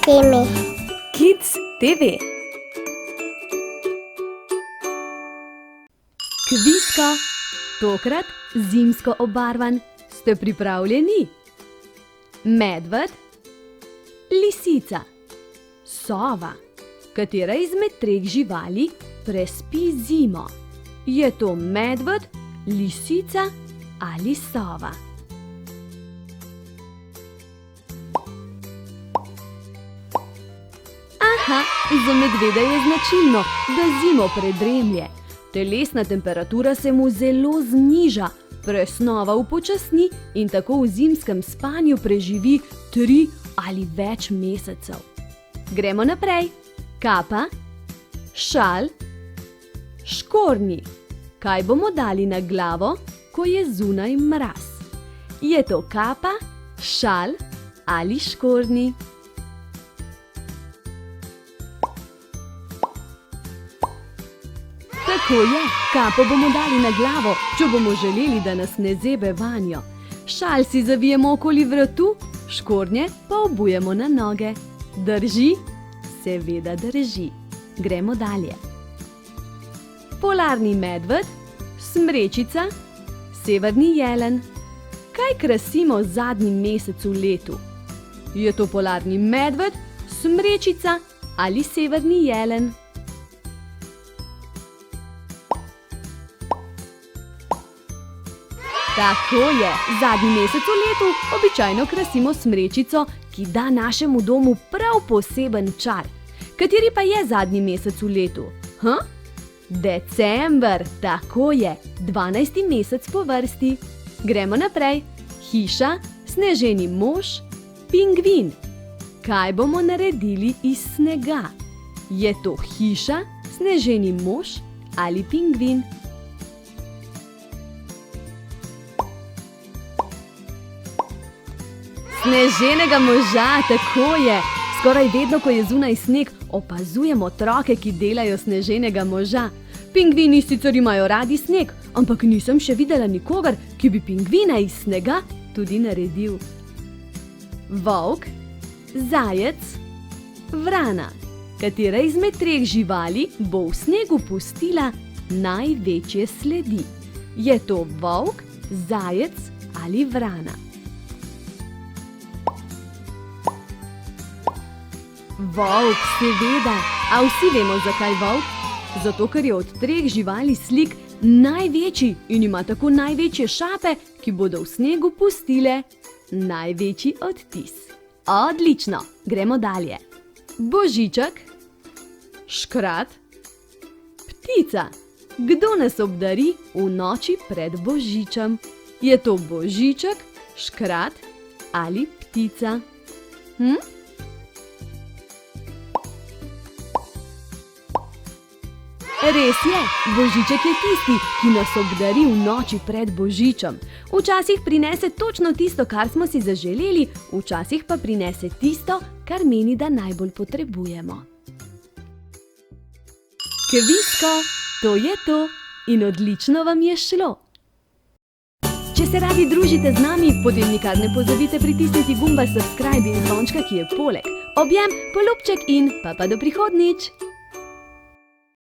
TV. Kids TV. Kviska, tokrat zimsko obarvan. Ste pripravljeni? Medved, lisica, sova. Katera izmed treh živali prespi zimo? Je to medved, lisica ali sova? Aha, za medveda je značilno, da zimo predremlje. Telesna temperatura se mu zelo zniža, presnova upočasni in tako v zimskem spanju preživi 3 ali več mesecev. Gremo naprej. Kapa, šal, škornji. Kaj bomo dali na glavo, ko je zunaj mraz? Je to kapa, šal ali škornji? Tako je, kapo bomo dali na glavo, če bomo želeli, da nas ne zebe vanjo. Šal si zavijemo okoli vratu, škornje pa obujemo na noge. Drži? Seveda drži. Gremo dalje. Polarni medved, smrečica, severni jelen. Kaj krasimo zadnji mesec v letu? Je to polarni medved, smrečica ali severni jelen? Tako je, zadnji mesec v letu običajno krasimo smrečico, ki da našemu domu prav poseben čar. Kateri pa je zadnji mesec v letu? December, tako je, 12. mesec po vrsti. Gremo naprej. Hiša, sneženi mož, pingvin. Kaj bomo naredili iz snega? Je to hiša, sneženi mož ali pingvin? Sneženega moža, tako je. Skoraj vedno, ko je zunaj sneg, opazujemo otroke, ki delajo sneženega moža. Pingvini sicer imajo radi sneg, ampak nisem še videla nikogar, ki bi pingvina iz snega tudi naredil. Volk, zajec, vrana. Katera izmed treh živali bo v snegu pustila največje sledi? Je to volk, zajec ali vrana? Volk, seveda. A vsi vemo, zakaj volk? Zato, ker je od treh živali slik največji in ima tako največje šape, ki bodo v snegu pustile največji odtis. Odlično, gremo dalje. Božiček, škrat, ptica. Kdo nas obdari v noči pred Božičem? Je to božiček, škrat ali ptica? Res je, Božiček je tisti, ki nas obdari v noči pred Božičem. Včasih prinese točno tisto, kar smo si zaželeli, včasih pa prinese tisto, kar meni, da najbolj potrebujemo. Kvisko, to je to in odlično vam je šlo. Če se radi družite z nami, potem nikar ne pozabite pritisniti gumba subscribe in zvončka, ki je poleg. Objem, polubček in pa do prihodnjič!